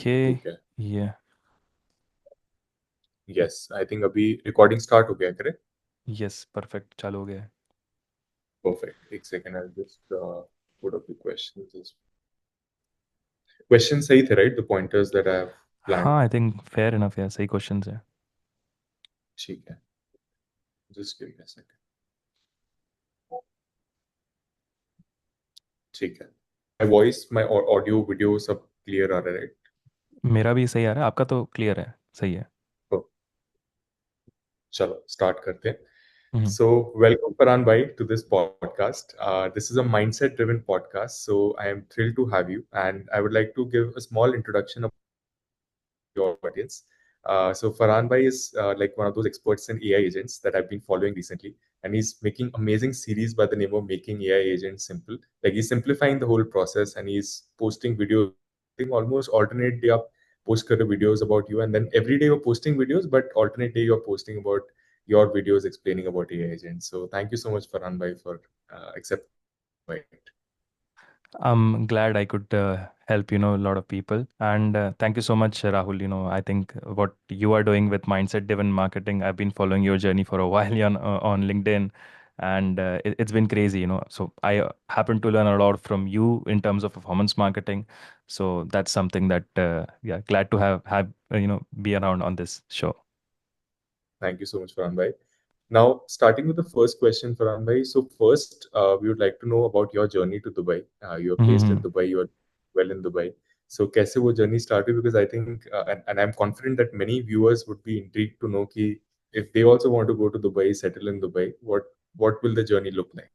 ठीक Okay. है. Yeah. Yes, I think अभी रिकॉर्डिंग स्टार्ट हो गया करे. Yes. Perfect. चालू हो गया है. परफेक्ट. एक second, I just put up the questions. Question सही थे right, the pointers that I have हाँ, planned. I think fair enough है. सही questions है. ठीक है, just give me a second. ठीक है. My voice, my audio, video सब क्लियर आ रहा है राइट? मेरा भी सही आ रहा है. आपका तो क्लियर है. सही है. तो चलो स्टार्ट करते हैं. हम्म. So, welcome Farhan Bhai to this podcast. This is a mindset driven podcast. So, I am thrilled to have you. And I would like to give a small introduction your audience. So Farhan Bhai is like one of those experts in AI agents that I've been following recently, and he's making amazing series by the name of Making AI Agents Simple. Like he's simplifying the whole process, and he's posting videos. I think almost alternate day up post kar videos about you, and then every day you're posting videos, but alternate day you're posting about your videos explaining about AI agents. So thank you so much, Farhan Bhai, for accepting my invite. I'm glad I could help, a lot of people. And thank you so much, Rahul. I think what you are doing with mindset-driven marketing, I've been following your journey for a while on LinkedIn, and it's been crazy. So I happen to learn a lot from you in terms of performance marketing. So that's something that, yeah, glad to have be around on this show. Thank you so much, Farhan Bhai. Now, starting with the first question, Farhan Bhai. So, first, we would like to know about your journey to Dubai. You are based in Mhm. Dubai, you are well in Dubai. So, कैसे वो journey started? Because I think, and I'm confident that many viewers would be intrigued to know कि if they also want to go to Dubai, settle in Dubai, what will the journey look like?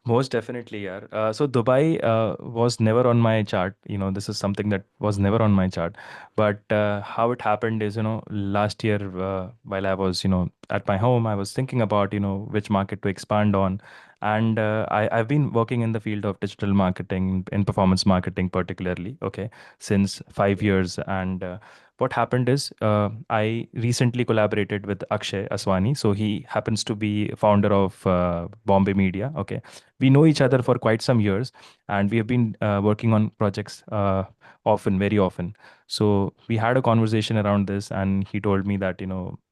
Most definitely, yeah. So Dubai was never on my chart. This is something that was never on my chart. But how it happened is, last year while I was, at my home, I was thinking about, which market to expand on. And I've been working in the field of digital marketing, in performance marketing particularly, okay, since 5 years. And what happened is I recently collaborated with Akshay Aswani. So he happens to be founder of Bombay Media, okay. We know each other for quite some years, and we have been working on projects often, very often. So we had a conversation around this, and he told me that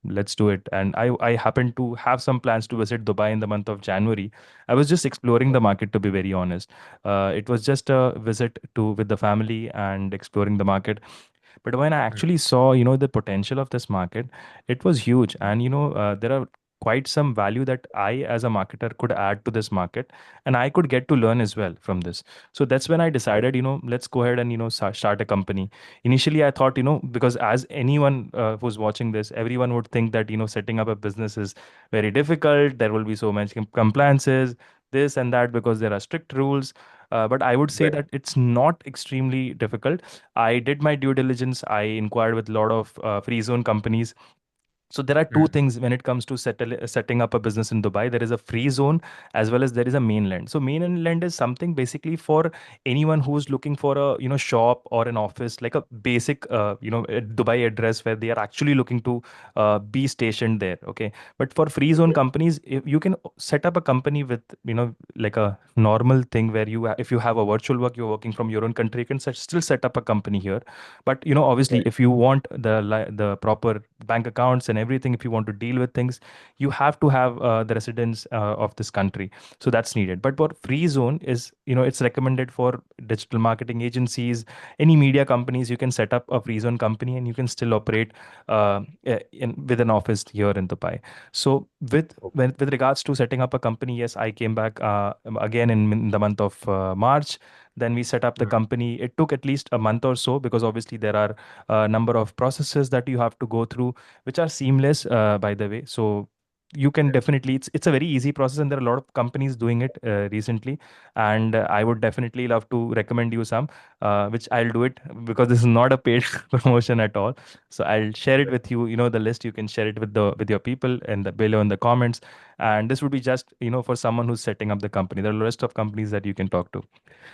let's do it. And I happened to have some plans to visit Dubai in the month of January. I was just exploring the market, to be very honest. It was just a visit to with the family and exploring the market. But when I actually saw, the potential of this market, it was huge. And, there are quite some value that I, as a marketer, could add to this market, and I could get to learn as well from this. So that's when I Right, decided, let's go ahead and, start a company. Initially, I thought, because as anyone who's watching this, everyone would think that, setting up a business is very difficult. There will be so many compliances, this and that, because there are strict rules. But I would say right, that it's not extremely difficult. I did my due diligence. I inquired with a lot of free zone companies. So there are two things when it comes to setting up a business in Dubai. There is a free zone as well as there is a mainland. So mainland is something basically for anyone who's looking for a shop or an office, like a basic a Dubai address where they are actually looking to be stationed there. Okay, but for free zone companies, if you can set up a company with like a normal thing where if you have a virtual work, you're working from your own country, you can still set up a company here. But obviously, right, if you want the proper bank accounts and everything, if you want to deal with things, you have to have the residence of this country. So that's needed. But what free zone is, it's recommended for digital marketing agencies, any media companies. You can set up a free zone company and you can still operate with an office here in Dubai. So with regards to setting up a company, yes, I came back again in the month of March. Then we set up the company. It took at least a month or so because obviously there are a number of processes that you have to go through, which are seamless, by the way. So you can definitely, it's a very easy process, and there are a lot of companies doing it recently. And I would definitely love to recommend you some, which I'll do it because this is not a paid promotion at all. So I'll share it with you. The list, you can share it with your people and the below in the comments, And this would be just, for someone who's setting up the company. There are a list of companies that you can talk to.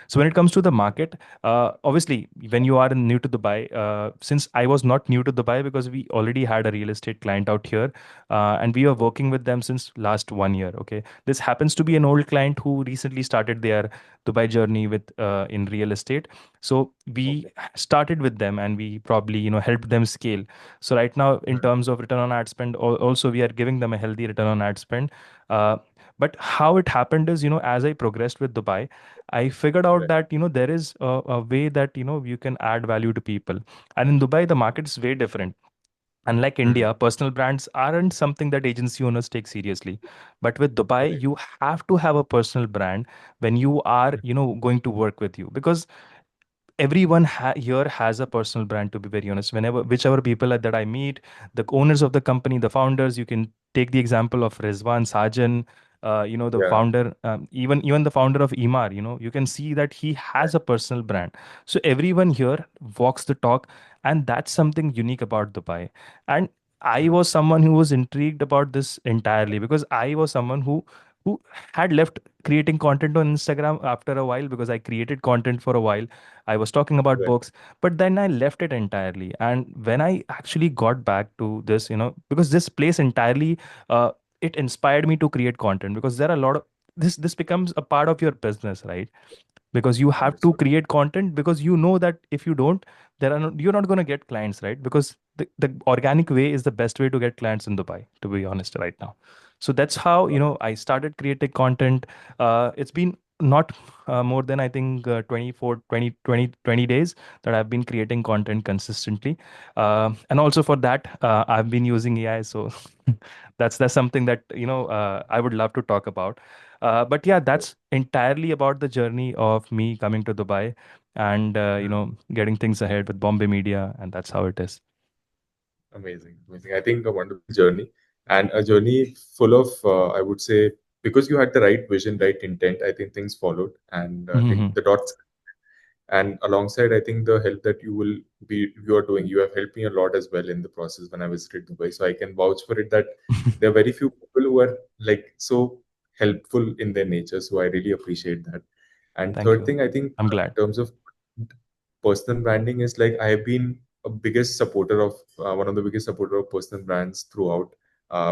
So when it comes to the market, obviously, when you are new to Dubai, since I was not new to Dubai because we already had a real estate client out here, and we are working with them since last 1 year. Okay, this happens to be an old client who recently started their Dubai journey with in real estate. So we Okay. started with them, and we probably helped them scale. So right now, in Mm. terms of return on ad spend, also we are giving them a healthy return on ad spend. Uh, but how it happened is, as I progressed with Dubai, I figured out Right. that there is a way that you can add value to people. And in Dubai, the market is way different. Unlike India, Mm. personal brands aren't something that agency owners take seriously. But with Dubai, Right. you have to have a personal brand when you are going to work with you, because everyone here has a personal brand, to be very honest. Whenever whichever people that I meet, the owners of the company, the founders, you can take the example of Rizwan Sajan, the Yeah. founder, even the founder of Emar, you can see that he has a personal brand. So everyone here walks the talk, and that's something unique about Dubai. And I Mm. was someone who was intrigued about this entirely, because I was someone who had left creating content on Instagram after a while, because I created content for a while. I was talking about Right. books, but then I left it entirely. And when I actually got back to this, because this place entirely, uh, it inspired me to create content, because there are a lot of this becomes a part of your business, right? Because you have to Understood. create content, because you know that if you don't, you're not going to get clients, right? Because the organic way is the best way to get clients in Dubai, to be honest, right now. So that's how Got it. I started creating content. It's been not more than I think 24 20 20 20 days that I've been creating content consistently. And also for that, I've been using AI. So that's something that I would love to talk about. But yeah, Right. that's entirely about the journey of me coming to Dubai, and Mm. getting things ahead with Bombay Media, and that's how it is. Amazing. Amazing. I think a wonderful journey, and a journey full of, I would say, because you had the right vision, right intent, I think things followed, and I think Hmm. the dots. And alongside, I think the help that you are doing, you have helped me a lot as well in the process when I visited Dubai. So I can vouch for it that there are very few people who are like so helpful in their nature. So I really appreciate that. And Thank third you. thing, I think I'm glad. in terms of personal branding is like I have been a biggest supporter of one of the biggest supporter of personal brands throughout.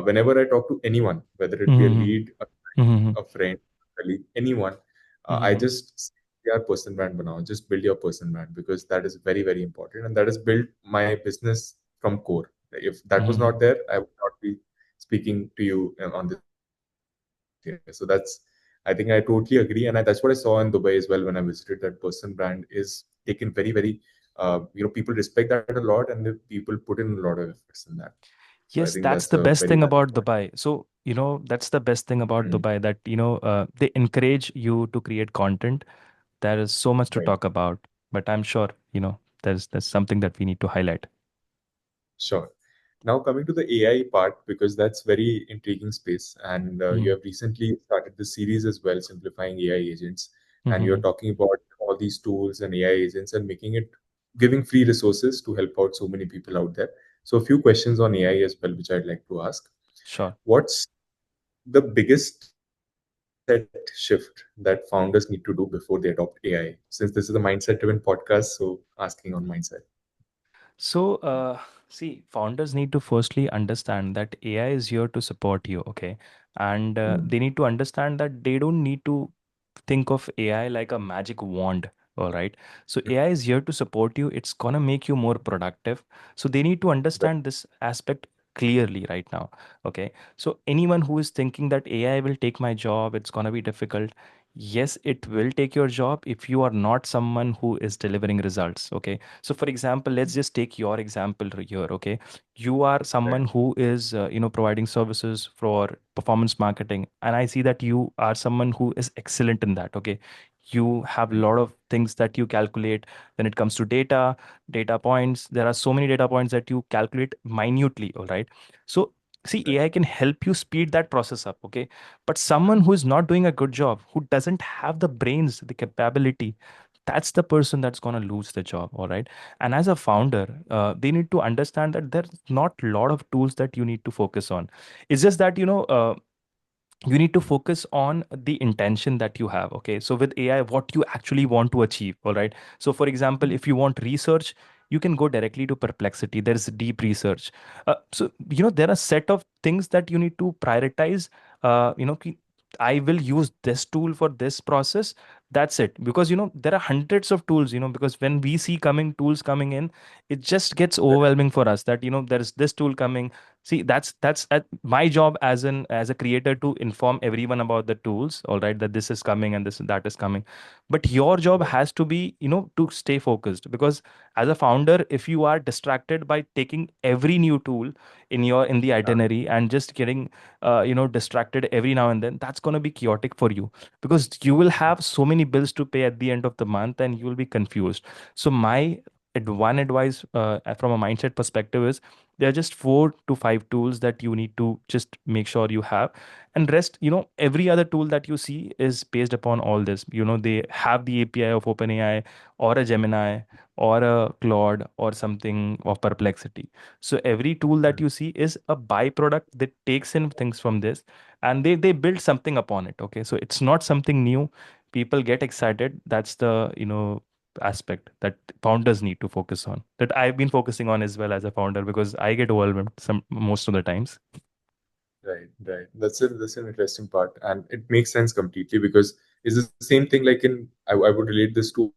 Whenever I talk to anyone, whether it be a Hmm. lead, Hmm. a friend, colleague, anyone, I Hmm. just say, your personal brand banao, just build your personal brand because that is very, very important. And that has built my business from core. If that was Hmm. not there, I would not be speaking to you on this here. So that's, I think I totally agree. And that's what I saw in Dubai as well when I visited. That personal brand is taken very, very, people respect that a lot and the people put in a lot of efforts in that. So I think Yes, that's a that's the very best valid thing point. about Dubai. So, that's the best thing about Mm. Dubai, that, they encourage you to create content. There is so much to Right. talk about, but I'm sure, there's something that we need to highlight. Sure. Now coming to the AI part, because that's very intriguing space, and you Hmm. have recently started the series as well, simplifying AI agents, and you're Hmm. talking about all these tools and AI agents and making it giving free resources to help out so many people out there. So a few questions on AI as well, which I'd like to ask. Sure. What's the biggest mindset shift that founders need to do before they adopt AI? Since this is a mindset-driven podcast, so asking on mindset. So, see, founders need to firstly understand that AI is here to support you, okay? And Mm. they need to understand that they don't need to think of AI like a magic wand. All right. So AI is here to support you. It's gonna make you more productive. So they need to Right. understand this aspect clearly right now. Okay. So anyone who is thinking that AI will take my job, it's gonna be difficult. Yes, it will take your job if you are not someone who is delivering results. Okay. So for example, let's just take your example here. Okay. You are Right. someone who is, providing services for performance marketing, and I see that you are someone who is excellent in that. Okay, you have a Mm. lot of things that you calculate when it comes to data points. There are so many data points that you calculate minutely. All right. So see, Right. AI can help you speed that process up. Okay, but someone who is not doing a good job, who doesn't have the brains, the capability, that's the person that's going to lose the job. All right. And as a founder, they need to understand that there's not a lot of tools that you need to focus on. It's just that you need to focus on the intention that you have. Okay, so with AI, what you actually want to achieve. All right, so for example, if you want research, you can go directly to Perplexity. There is deep research. So there are set of things that you need to prioritize. I will use this tool for this process. That's it, because there are hundreds of tools. Because when we see coming tools coming in, it just gets overwhelming for us that there is this tool coming. See, that's my job as a creator to inform everyone about the tools, all right, that this is coming and this that is coming. But your job Right. has to be, to stay focused, because as a founder, if you are distracted by taking every new tool in the Yeah. itinerary and just getting distracted every now and then, that's going to be chaotic for you, because you will have so many bills to pay at the end of the month and you will be confused. So my one advice from a mindset perspective is, there are just 4 to 5 tools that you need to just make sure you have, and rest, every other tool that you see is based upon all this. They have the API of OpenAI, or a Gemini, or a Claude, or something of Perplexity. So every tool that you see is a byproduct that takes in things from this, and they build something upon it. Okay, so it's not something new. People get excited. That's the aspect that founders need to focus on, that I've been focusing on as well as a founder, because I get overwhelmed some most of the times. Right, right. That's an interesting part, and it makes sense completely because it's the same thing. Like I would relate this to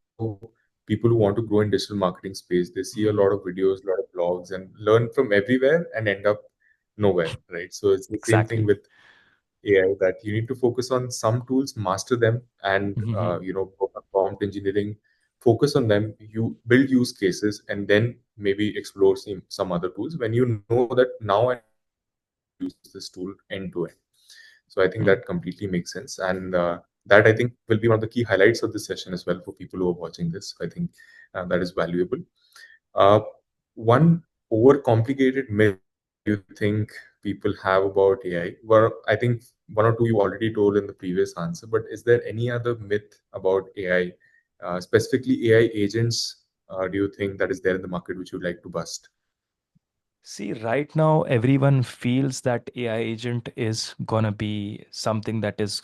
people who want to grow in digital marketing space. They see a lot of Mhm. videos, a lot of blogs, and learn from everywhere and end up nowhere. Right. So it's the same thing Exactly. with AI, that you need to focus on some tools, master them, and Mhm. work on prompt engineering. Focus on them. You build use cases, and then maybe explore some other tools when you know that now I know how to use this tool end to end. So I think that Mhm. completely makes sense, and that I think will be one of the key highlights of this session as well for people who are watching this. So I think that is valuable. Uh, One overcomplicated myth that you think people have about AI, well, I think one or two you already told in the previous answer, but is there any other myth about AI, specifically AI agents, do you think that is there in the market which you'd like to bust? See, right now, everyone feels that AI agent is gonna be something that is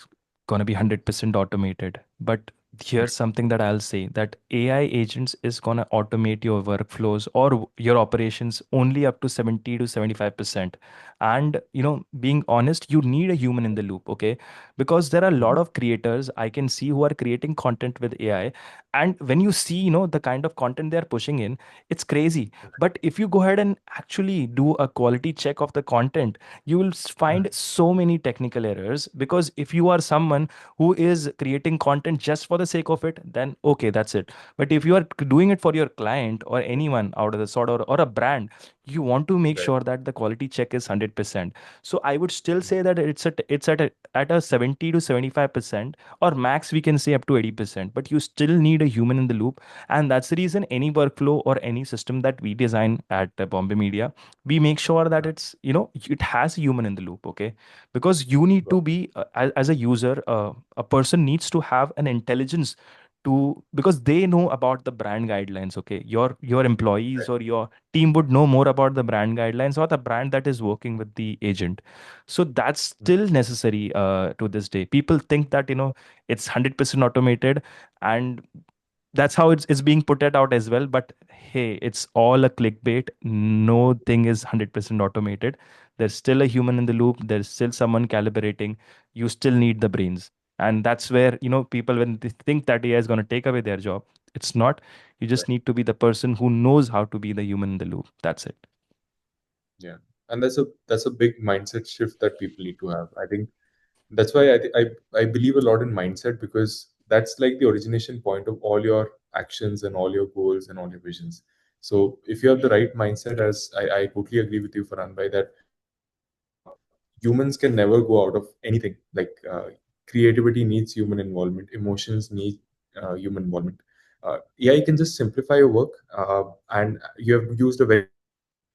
gonna be 100% automated. But here's something that I'll say, that AI agents is gonna automate your workflows or your operations only up to 70 to 75%. And being honest, you need a human in the loop, okay? Because there are a lot Mhm. of creators I can see who are creating content with AI. And when you see, the kind of content they're pushing in, it's crazy. But if you go ahead and actually do a quality check of the content, you will find so many technical errors. Because if you are someone who is creating content just for the sake of it, then okay, that's it. But if you are doing it for your client or anyone out of the sort, or a brand, you want to make Right. sure that the quality check is 100%. So I would still say that it's at a 70 to 75%, or max we can say up to 80%. But you still need a human in the loop, and that's the reason any workflow or any system that we design at Bombay Media, we make sure that it has a human in the loop. Okay, because you need to be as a user, a person needs to have an intelligence to, because they know about the brand guidelines. Okay, your employees or your team would know more about the brand guidelines or the brand that is working with the agent. So that's still necessary to this day. People think that it's 100% automated, and that's how it's being put it out as well. But hey, it's all a clickbait. No thing is 100% automated. There's still a human in the loop. There's still someone calibrating. You still need the brains. And that's where people, when they think that AI is going to take away their job, it's not. You just need to be the person who knows how to be the human in the loop. That's it. Yeah, and that's a big mindset shift that people need to have. I think that's why I believe a lot in mindset, because that's like the origination point of all your actions and all your goals and all your visions. So if you have the right mindset, as I totally agree with you, Farhan, by that, humans can never go out of anything. Like creativity needs human involvement, emotions need human involvement. AI can just simplify your work, and you have used a very good example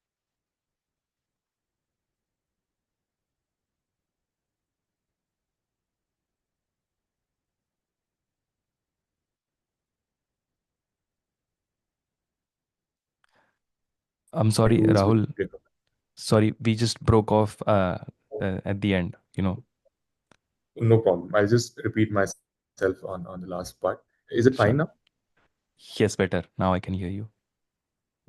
of I'm AI sorry, tools which Rahul. Sorry, we just broke off at the end. No problem. I'll just repeat myself on the last part. Is it fine now? Sure. Yes, better. Now I can hear you.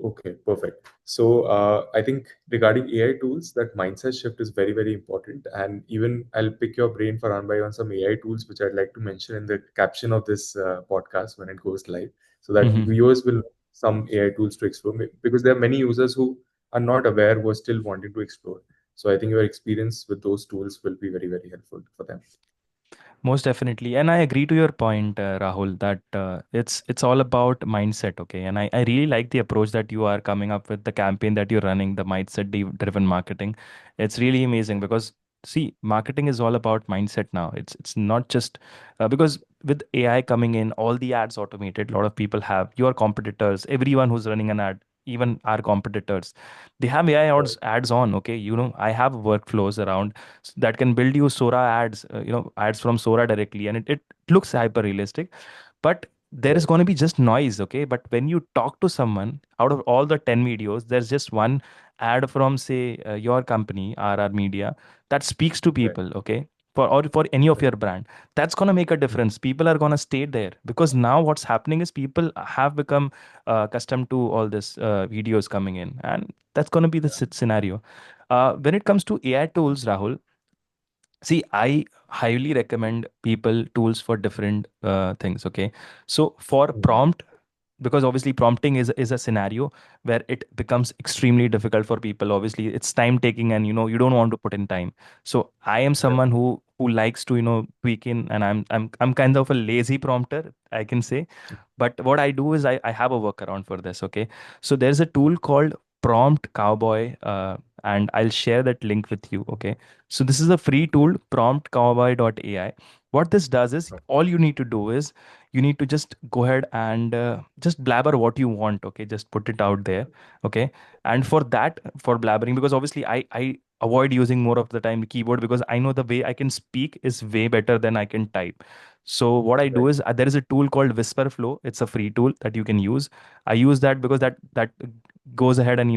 Okay, perfect. So I think regarding AI tools, that mindset shift is very, very important. And even I'll pick your brain for Anbai on some AI tools, which I'd like to mention in the caption of this podcast when it goes live, so that Hmm. viewers will know some AI tools to explore. Because there are many users who are not aware, who are still wanting to explore. So I think your experience with those tools will be very, very helpful for them. Most definitely, and I agree to your point, Rahul, that it's all about mindset. Okay, and I really like the approach that you are coming up with, the campaign that you're running, the driven marketing. It's really amazing because see, marketing is all about mindset now. It's not just because with AI coming in, all the ads automated. A lot of people have your competitors, everyone who's running an ad. Even our competitors, they have AI Right. ads on. Okay, I have workflows around that can build you Sora ads, ads from Sora directly, and it looks hyper realistic. But there is Right. going to be just noise, okay? But when you talk to someone, out of all the 10 videos, there's just one ad from, say, your company, RR Media, that speaks to Right. people, okay? For any of Right. your brand, that's going to make a Mm. difference. People are going to stay there because now what's happening is people have become accustomed to all this videos coming in, and that's going to be the Yeah. scenario. When it comes to AI tools, Rahul, see, I highly recommend people tools for different things. Okay, so for Mm. prompt, because obviously prompting is a scenario where it becomes extremely difficult for people. Obviously, it's time taking, and you don't want to put in time. So I am Right. someone who likes to tweak in, and I'm kind of a lazy prompter, I can say. But what I do is I have a workaround for this. Okay, so there's a tool called Prompt Cowboy, and I'll share that link with you. Okay, so this is a free tool, promptcowboy.ai. What this does is all you need to do is you need to just go ahead and just blabber what you want. Okay, just put it out there. Okay, and for that, for blabbering, because obviously I avoid using more of the time the keyboard because I know the way I can speak is way better than I can type. So what I do Right. is there is a tool called Whisper Flow. It's a free tool that you can use. I use that because that goes ahead and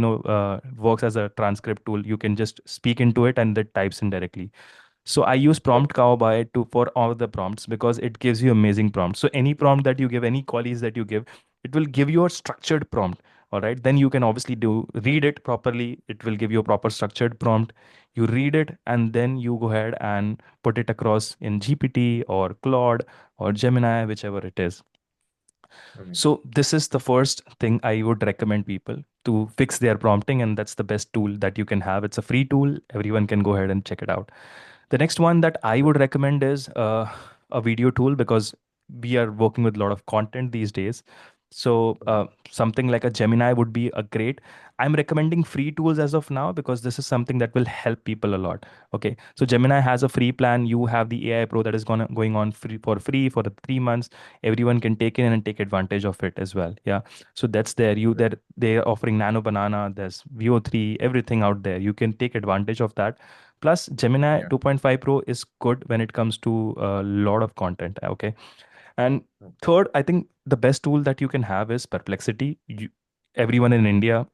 works as a transcript tool. You can just speak into it and it types in directly. So I use Right. Prompt Cowboy to for all the prompts because it gives you amazing prompts. So any prompt that you give, any queries that you give, it will give you a structured prompt. All right. Then you can obviously do read it properly. It will give you a proper structured prompt. You read it and then you go ahead and put it across in GPT or Claude or Gemini, whichever it is. Amazing. So this is the first thing I would recommend people to fix their prompting, and that's the best tool that you can have. It's a free tool. Everyone can go ahead and check it out. The next one that I would recommend is a video tool because we are working with a lot of content these days. So something like a Gemini would be a great. I'm recommending free tools as of now because this is something that will help people a lot. Okay, so Gemini has a free plan. You have the AI Pro that is going on free for the 3 months. Everyone can take in and take advantage of it as well. Yeah, so that's there. They're offering Nano Banana. There's VO3, everything out there. You can take advantage of that. Plus, Gemini Yeah. 2.5 Pro is good when it comes to a lot of content. Okay. And Mm. third, I think the best tool that you can have is Perplexity. Everyone in India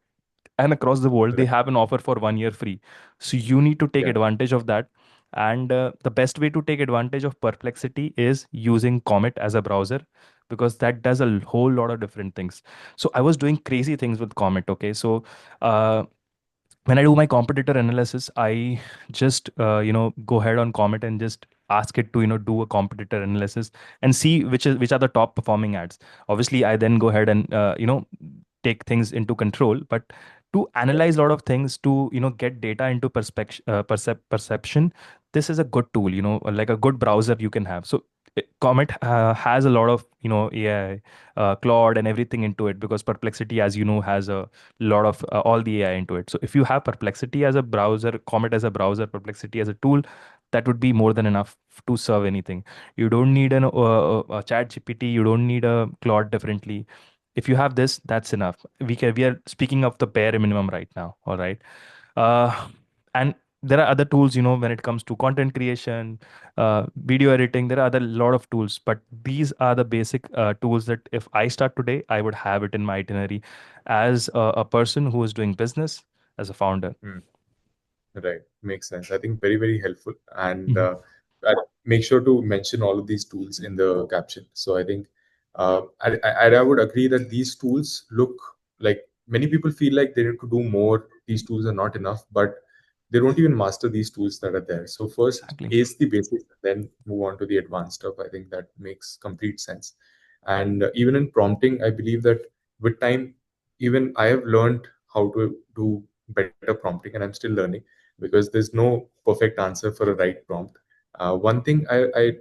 and across the world, they Right. have an offer for 1 year free. So you need to take Yeah. advantage of that. And the best way to take advantage of Perplexity is using Comet as a browser because that does a whole lot of different things. So I was doing crazy things with Comet. Okay. So, when I do my competitor analysis, I just go ahead on Comet and just ask it to do a competitor analysis and see which are the top performing ads. Obviously, I then go ahead and take things into control, but to Right. analyze a lot of things to get data into perception, this is a good tool. Like a good browser you can have. So Comet has a lot of AI, Claude, and everything into it because Perplexity, as you know, has a lot of all the AI into it. So if you have Perplexity as a browser, Comet as a browser, Perplexity as a tool, that would be more than enough to serve anything. You don't need a Chat GPT. You don't need a Claude differently. If you have this, that's enough. We are speaking of the bare minimum right now. All right. Uh, and there are other tools, when it comes to content creation, video editing. There are other lot of tools, but these are the basic tools that if I start today, I would have it in my itinerary as a person who is doing business as a founder. Mm. Right. Makes sense. I think very, very helpful. And Mhm. I make sure to mention all of these tools in the caption. So I think I would agree that these tools look like many people feel like they need to do more. These tools are not enough, but they don't even master these tools that are there. So first Exactly. ace the basics, then move on to the advanced stuff. I think that makes complete sense. And even in prompting, I believe that with time, even I have learned how to do better prompting, and I'm still learning because there's no perfect answer for a right prompt. One thing I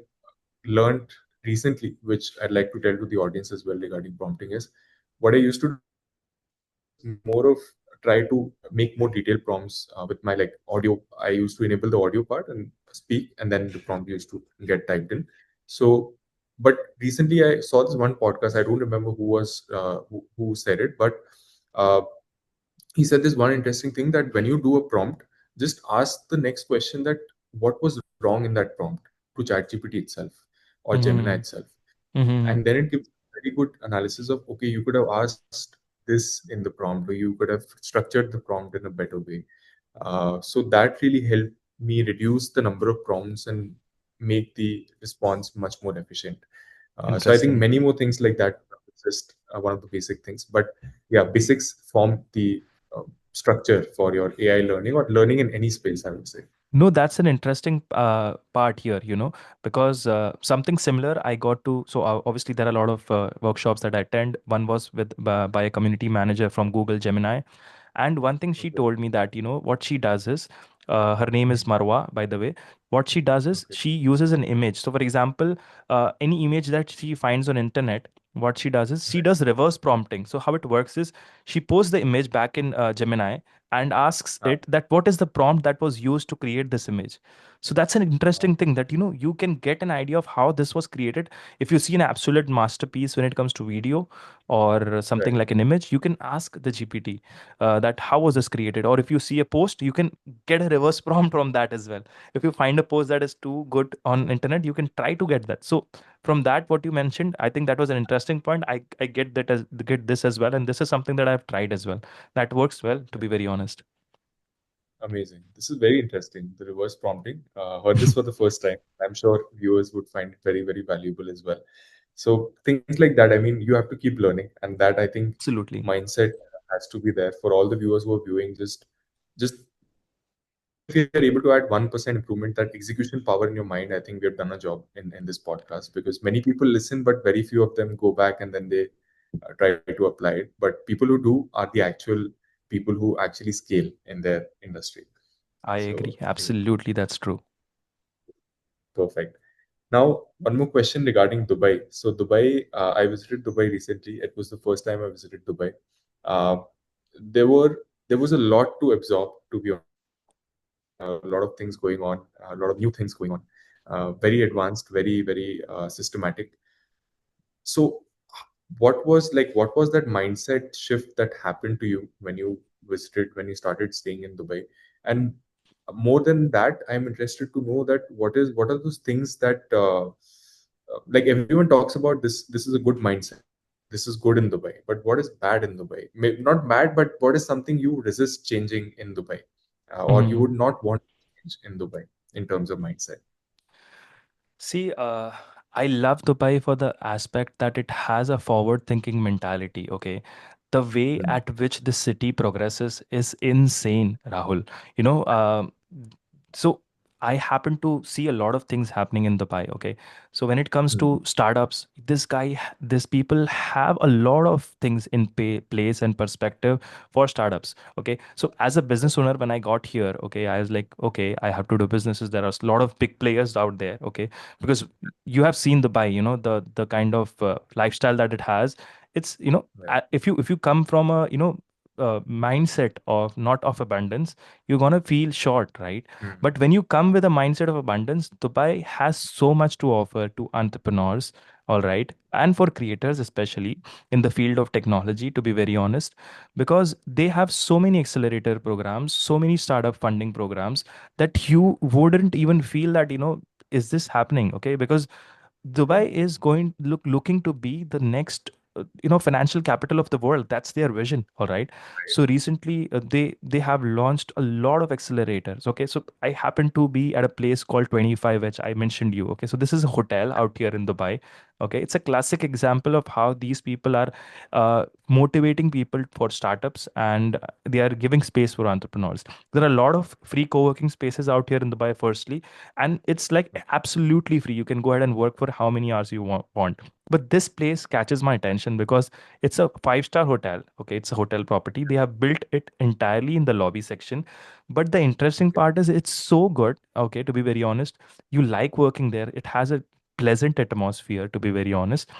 learned recently, which I'd like to tell to the audience as well regarding prompting, is what I used to do was more of try to make more detailed prompts with my like audio. I used to enable the audio part and speak, and then the prompt used to get typed in. So, but recently I saw this one podcast. I don't remember who said it, but uh, he said this one interesting thing that when you do a prompt, just ask the next question that what was wrong in that prompt to ChatGPT itself or Gemini Mm-hmm. itself, Mm-hmm. and then it gives very good analysis of okay, you could have asked this in the prompt, or you could have structured the prompt in a better way. So that really helped me reduce the number of prompts and make the response much more efficient. So I think Interesting. many more things like that are just one of the basic things. But yeah, basics form the structure for your AI learning or learning in any space, I would say. No, that's an interesting part here, because something similar I got to. So obviously, there are a lot of workshops that I attend. One was with by a community manager from Google Gemini. And one thing she Okay. told me that, what she does is, her name is Mhm. Marwa, by the way. What she does is Okay. she uses an image. So, for example, any image that she finds on internet, what she does is she Right. does reverse prompting. So, how it works is she posts the image back in Gemini and asks Ah, it that what is the prompt that was used to create this image. So that's an ah, interesting thing that you can get an idea of how this was created. If you see an absolute masterpiece when it comes to video or something right. like an image, you can ask the GPT that how was this created. Or if you see a post, you can get a reverse prompt from that as well. If you find a post that is too good on internet, you can try to get that. So from that, what you mentioned, I think that was an interesting point. I get that as get this as well, and this is something that I've tried as well. That works well, to be very honest. Amazing. This is very interesting. The reverse prompting. Heard this for the first time. I'm sure viewers would find it very, very valuable as well. So things like that, I mean, you have to keep learning, and that I think Absolutely. mindset has to be there for all the viewers who are viewing. Just even if you're able to add 1% improvement, that execution power in your mind, I think we have done a job in this podcast because many people listen, but very few of them go back and then they try to apply it. But people who do are the actual people who actually scale in their industry. I So agree. I think Absolutely, that's true. perfect. Now, one more question regarding Dubai. So Dubai, I visited Dubai recently. It was the first time I visited Dubai. Uh, there were there was a lot to absorb, to be honest. A lot of things going on, a lot of new things going on. Very advanced, very systematic. So what was that mindset shift that happened to you when you started staying in Dubai? And more than that, I'm interested to know that what are those things that like everyone talks about this is a good mindset. This is good in Dubai. But what is bad in Dubai? Not bad, but what is something you resist changing in Dubai? Or you Mhm. would not want to change in Dubai in terms of mindset? See, I love Dubai for the aspect that it has a forward-thinking mentality. Okay, the way Mm, at which the city progresses is insane, Rahul. You know, so I happen to see a lot of things happening in Dubai. Okay, so when it comes mm, to startups, these people have a lot of things in place and perspective for startups. Okay, so as a business owner, when I got here, okay, I was like, okay, I have to do businesses. There are a lot of big players out there. Okay, because you have seen Dubai, the kind of lifestyle that it has. It's right. if you come from a mindset of not of abundance, you're gonna feel short, right? Mm, But when you come with a mindset of abundance, Dubai has so much to offer to entrepreneurs, all right, and for creators, especially in the field of technology, to be very honest, because they have so many accelerator programs, so many startup funding programs that you wouldn't even feel that, is this happening? Okay, because Dubai is looking to be the next. financial capital of the world. That's their vision. All right. So recently, they have launched a lot of accelerators. Okay, so I happen to be at a place called 25, which I mentioned you. Okay, so this is a hotel out here in Dubai. Okay, it's a classic example of how these people are motivating people for startups, and they are giving space for entrepreneurs. There are a lot of free co-working spaces out here in Dubai, firstly, and it's like absolutely free. You can go ahead and work for how many hours you want. But this place catches my attention because it's a five-star hotel. Okay, it's a hotel property. They have built it entirely in the lobby section. But the interesting part is it's so good. Okay, to be very honest, you like working there. It has a pleasant atmosphere, to be very honest.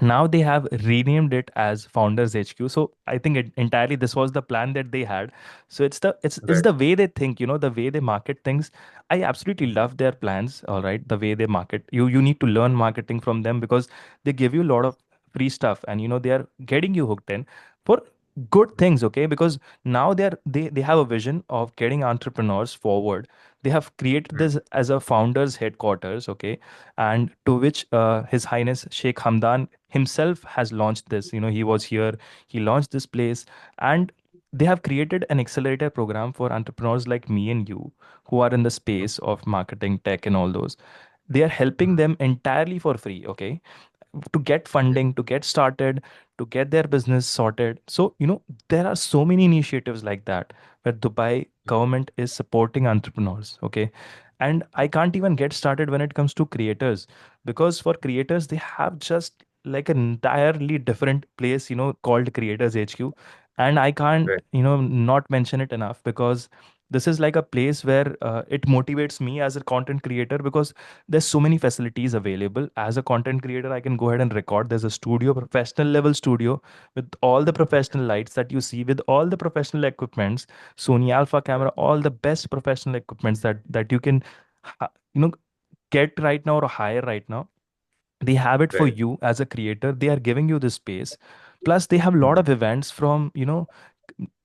Now they have renamed it as Founders HQ. So I think entirely this was the plan that they had. So it's Right. the way they think, the way they market things. I absolutely love their plans. All right, the way they market, you need to learn marketing from them, because they give you a lot of free stuff, and they are getting you hooked in for good things. Okay, because now they have a vision of getting entrepreneurs forward. They have created Mm. this as a founders headquarters. Okay, and to which His Highness Sheikh Hamdan himself has launched this. He was here, he launched this place, and they have created an accelerator program for entrepreneurs like me and you, who are in the space of marketing, tech, and all those. They are helping them entirely for free. Okay, to get funding, to get started, to get their business sorted. So, there are so many initiatives like that where Dubai government is supporting entrepreneurs. Okay. And I can't even get started when it comes to creators, because for creators, they have just like an entirely different place, called Creators HQ. And I can't, Right. not mention it enough, because this is like a place where it motivates me as a content creator, because there's so many facilities available. As a content creator, I can go ahead and record. There's a studio, professional level studio, with all the professional lights that you see, with all the professional equipments, Sony Alpha camera, all the best professional equipments that you can ha- you know get right now or hire right now. They have it for Right. you as a creator. They are giving you the space. Plus they have a lot Mm. of events from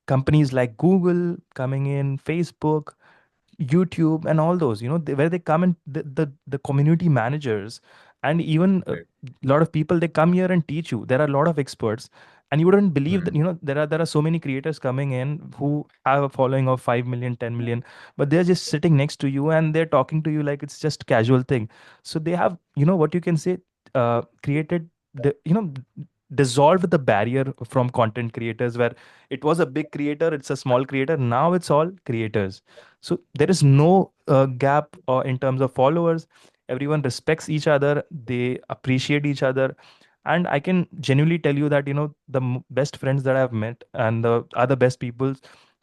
companies like Google coming in, Facebook, YouTube, and all those, where they come in, the community managers, and even a Right. lot of people, they come here and teach you. There are a lot of experts, and you wouldn't believe that, Mm. there are so many creators coming in who have a following of 5 million, 10 million, but they're just sitting next to you and they're talking to you like it's just casual thing. So they have, what you can say, created the, dissolved the barrier from content creators, where it was a big creator, it's a small creator, now it's all creators. So there is no gap in terms of followers. Everyone respects each other. They appreciate each other. And I can genuinely tell you that, the best friends that I've met and the other best people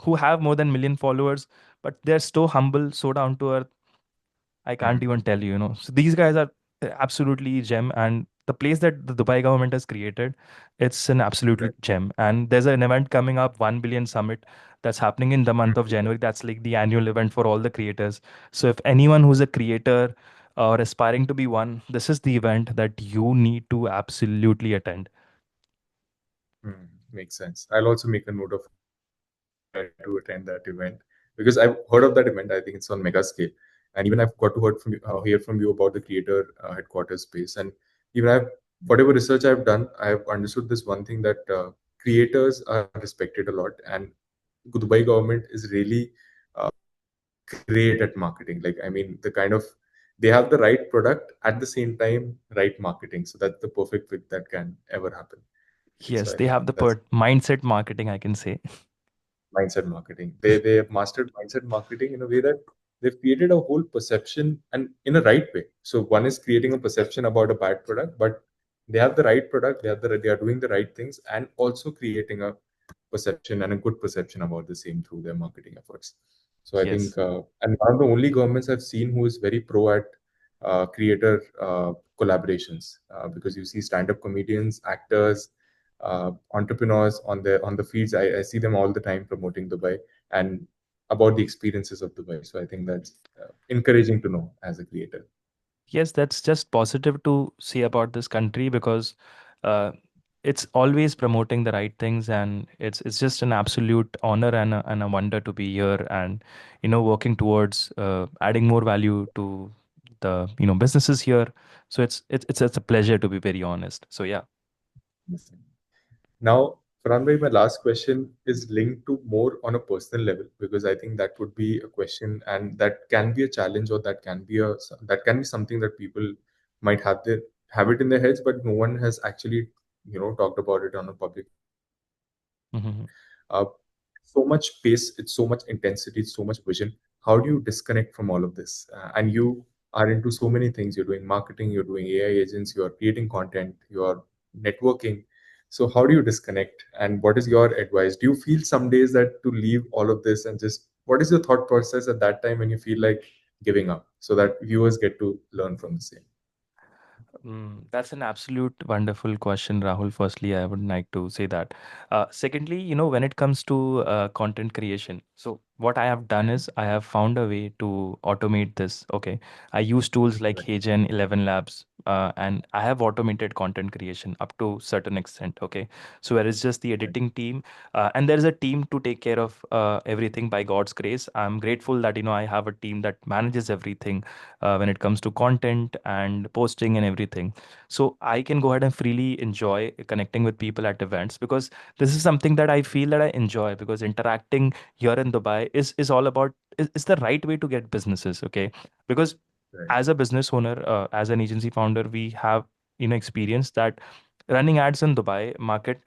who have more than million followers, but they're so humble, so down to earth. I can't Mm. even tell you, So these guys are absolutely gem, and the place that the Dubai government has created, it's an absolutely Right. gem. And there's an event coming up, 1 billion summit, that's happening in the month Mm. of January. That's like the annual event for all the creators. So if anyone who's a creator or aspiring to be one, this is the event that you need to absolutely attend. Mm. Makes sense. I'll also make a note of it and try to attend that event because I've heard of that event. I think it's on mega scale, and even I've got to hear from you about the creator headquarters space. And even I've whatever research I've done, I've understood this one thing that creators are respected a lot, and Dubai government is really great at marketing. Like, I mean, the kind of they have the right product at the same time, right marketing. So that's the perfect fit that can ever happen. So Yes, I they have think the that's mindset marketing, I can say. mindset marketing. They have mastered mindset marketing in a way that they've created a whole perception and in a right way. So one is creating a perception about a bad product, but they have the right product. They are doing the right things and also creating a perception and a good perception about the same through their marketing efforts. So I think, Yes. and one of the only governments I've seen who is very pro at creator collaborations, because you see stand-up comedians, actors, entrepreneurs on the feeds. I see them all the time promoting Dubai and about the experiences of Dubai. So I think that's encouraging to know as a creator. Yes, that's just positive to see about this country, because uh, it's always promoting the right things, and it's just an absolute honor and a wonder to be here, and working towards adding more value to the businesses here. So it's a pleasure, to be very honest. So yeah. Now, Farhan bhai, my last question is linked to more on a personal level because I think that would be a question and that can be a challenge or that can be something that people might have it in their heads, but no one has actually talked about it on a public forum. Mhm. Uh, so much pace, it's so much intensity, it's so much vision. How do you disconnect from all of this? And you are into so many things. You're doing marketing, you're doing AI agents, you're creating content, you're networking. So how do you disconnect? And what is your advice? Do you feel some days that to leave all of this and just what is your thought process at that time when you feel like giving up so that viewers get to learn from the same? That's an absolute wonderful question, Rahul. Firstly, I would like to say that. Secondly, when it comes to content creation, so what I have done is I have found a way to automate this. Okay, I use tools like Right. Heygen, 11 Labs, and I have automated content creation up to certain extent. Okay, so where it's just the Right. editing team, and there is a team to take care of everything by God's grace. I'm grateful that I have a team that manages everything when it comes to content and posting and everything. So I can go ahead and freely enjoy connecting with people at events because this is something that I feel that I enjoy because interacting here in Dubai is all about is the right way to get businesses. Okay, because Right. as a business owner, as an agency founder, we have experience that running ads in Dubai market,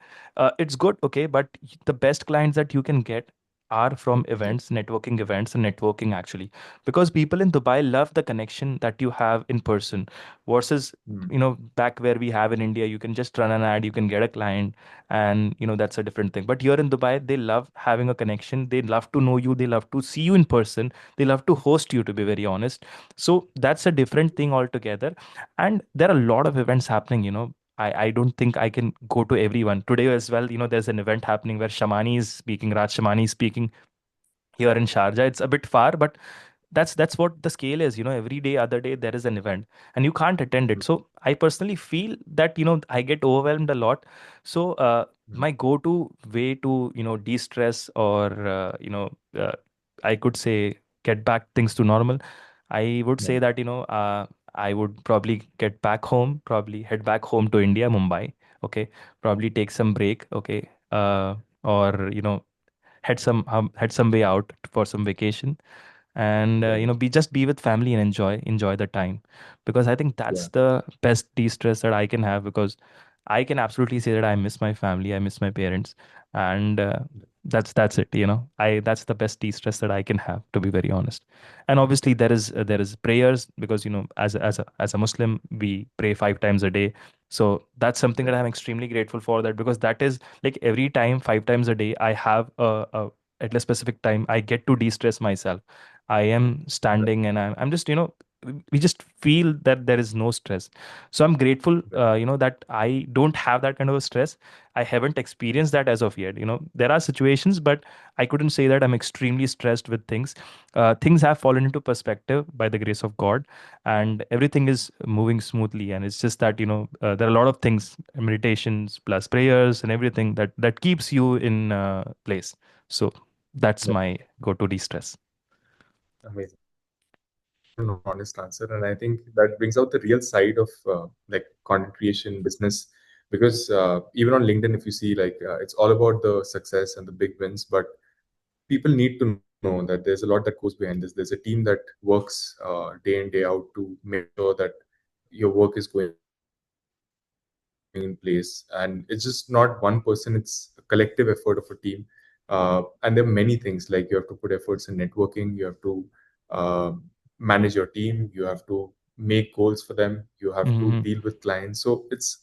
it's good, okay, but the best clients that you can get are from Right. events, networking events, and networking actually, because people in Dubai love the connection that you have in person versus Hmm. back where we have in India, you can just run an ad, you can get a client, and that's a different thing. But here in Dubai, they love having a connection. They love to know you. They love to see you in person. They love to host you, to be very honest. So that's a different thing altogether. And there are a lot of events happening. I don't think I can go to everyone today as well. There's an event happening where Shamani is speaking, Raj Shamani is speaking here in Sharjah. It's a bit far, but that's what the scale is. Every day other day there is an event and you can't attend it. So I personally feel that I get overwhelmed a lot. So Hmm. my go to way to de-stress or I could say get back things to normal, I would say Right. that I would probably get back home, probably head back home to India, Mumbai. Okay, probably take some break. Okay, or head some way out for some vacation, and Right. be with family and enjoy the time, because I think Yeah. that's the best de-stress that I can have, because I can absolutely say that I miss my family, I miss my parents, and that's it. I That's the best de-stress that I can have, to be very honest. And obviously there is prayers, because as a Muslim, we pray 5 times a day. So that's something that Right. I'm extremely grateful for, that because that is like every time 5 times a day I have at a specific time I get to de-stress myself. I am Right. standing and I'm just we just feel that there is no stress. So I'm grateful Right. that I don't have that kind of a stress. I haven't experienced that as of yet. There are situations, but I couldn't say that I'm extremely stressed with things. Things have fallen into perspective by the grace of God, and everything is moving smoothly. And it's just that there are a lot of things, meditations plus prayers and everything that keeps you in place. So that's Right. my go-to de-stress. Amazing. That's such an honest answer, and I think that brings out the real side of like content creation business. Because even on LinkedIn, if you see, like it's all about the success and the big wins, but people need to know that there's a lot that goes behind this. There's a team that works day in day out to make sure that your work is going in place, and it's just not one person, it's a collective effort of a team. And there are many things, like you have to put efforts in networking, you have to uh, manage your team, you have to make goals for them, you have to deal Hmm. with clients. So it's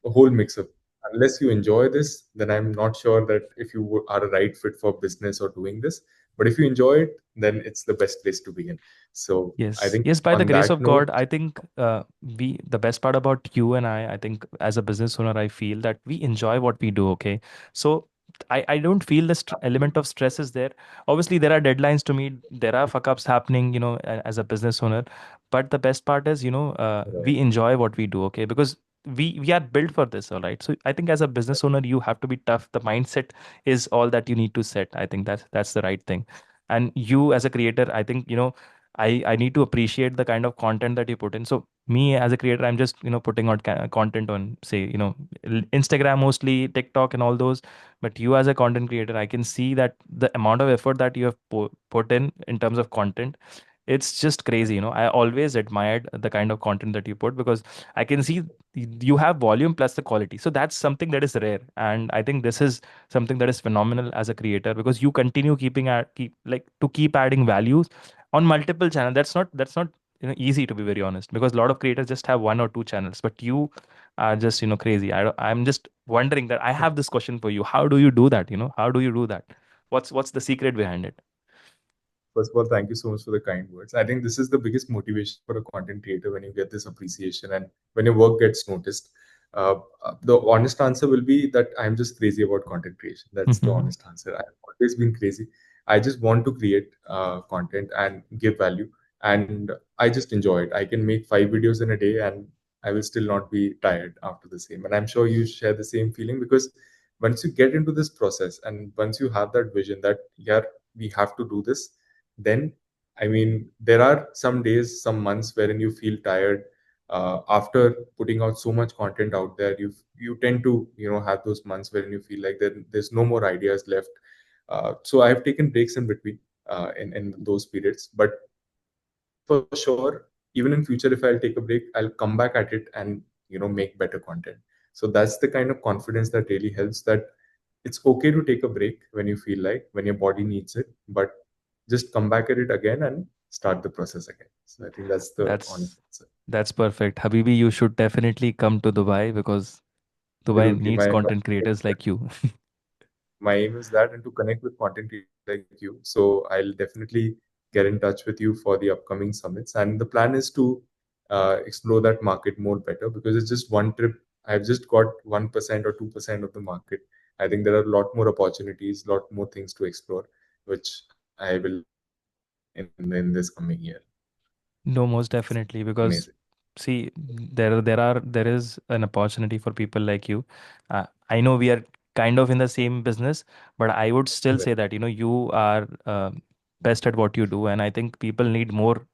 a whole mix of, unless you enjoy this, then I'm not sure that if you are a right fit for business or doing this. But if you enjoy it, then it's the best place to begin. So I Yes, think yes. By the on grace that of God, note, I think the best part about you and I think as a business owner, I feel that we enjoy what we do. Okay, so I don't feel the element of stress is there. Obviously, there are deadlines to meet. There are fuck ups happening. As a business owner, but the best part is right, we enjoy what we do. Okay, because we are built for this. All right. So I think as a business owner, you have to be tough. The mindset is all that you need to set. I think that's the right thing. And you as a creator, I think I need to appreciate the kind of content that you put in. So me as a creator, I'm just putting out content on, say, Instagram mostly, TikTok and all those. But you as a content creator, I can see that the amount of effort that you have put in terms of content, it's just crazy. I always admired the kind of content that you put, because I can see you have volume plus the quality. So that's something that is rare, and I think this is something that is phenomenal as a creator, because you continue keep adding values on multiple channels. That's not easy, to be very honest, because a lot of creators just have one or two channels, but you are just crazy. I'm just wondering that I have this question for you: how do you do that? How do you do that? What's the secret behind it? First of all, thank you so much for the kind words. I think this is the biggest motivation for a content creator when you get this appreciation and when your work gets noticed. The honest answer will be that I'm just crazy about content creation. That's the honest answer. I've always been crazy. I just want to create content and give value, and I just enjoy it. I can make 5 videos in a day, and I will still not be tired after the same. And I'm sure you share the same feeling, because once you get into this process and once you have that vision that, yeah, we have to do this, then I mean, there are some days, some months wherein you feel tired after putting out so much content out there. You tend to have those months wherein you feel like there's no more ideas left. So I've taken breaks in between in those periods, but for sure, even in future, if I'll take a break, I'll come back at it and make better content. So that's the kind of confidence that really helps. That it's okay to take a break when you feel like, when your body needs it, but just come back at it again and start the process again. So I think that's the honest That's answer. that's perfect, Habibi. You should definitely come to Dubai, because Dubai Absolutely. needs content creators like you. My aim is that, and to connect with content creators like you. So I'll definitely get in touch with you for the upcoming summits. And the plan is to explore that market more better, because it's just one trip. I've just got 1% or 2% of the market. I think there are a lot more opportunities, a lot more things to explore, which I will like to do in this coming year. No, most So definitely, because amazing. see, there is an opportunity for people like you. I know we are kind of in the same business, but I would still Right. say that you are best at what you do, and I think people need more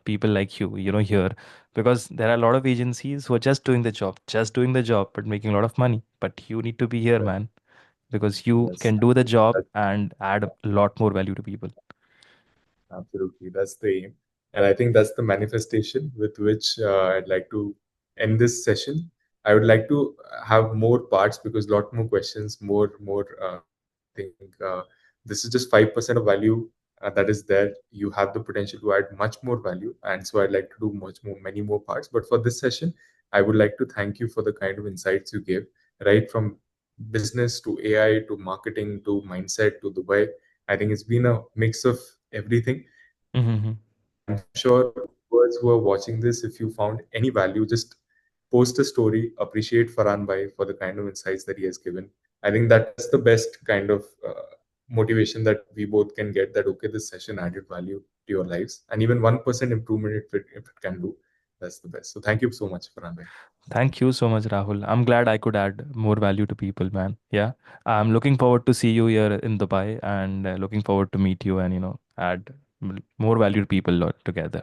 people like you, here, because there are a lot of agencies who are just doing the job, but making a lot of money. But you need to be here, Right. man, because you Yes. can do the job and add a lot more value to people. Absolutely, that's the aim. And I think that's the manifestation with which I'd like to end this session. I would like to have more parts, because a lot more questions, more. I think this is just 5% of value that is there. You have the potential to add much more value, and so I'd like to do much more, many more parts. But for this session, I would like to thank you for the kind of insights you gave, right from business to AI to marketing to mindset to Dubai. I think it's been a mix of everything. Hmm. I'm sure viewers who are watching this, if you found any value, just post a story, appreciate Farhan Bhai for the kind of insights that he has given. I think that's the best kind of motivation that we both can get, that, okay, this session added value to your lives. And even 1% improvement, if it can do, that's the best. So thank you so much, Farhan Bhai. Thank you so much, Rahul. I'm glad I could add more value to people, man. Yeah. I'm looking forward to see you here in Dubai, and looking forward to meet you and, add more value to people together.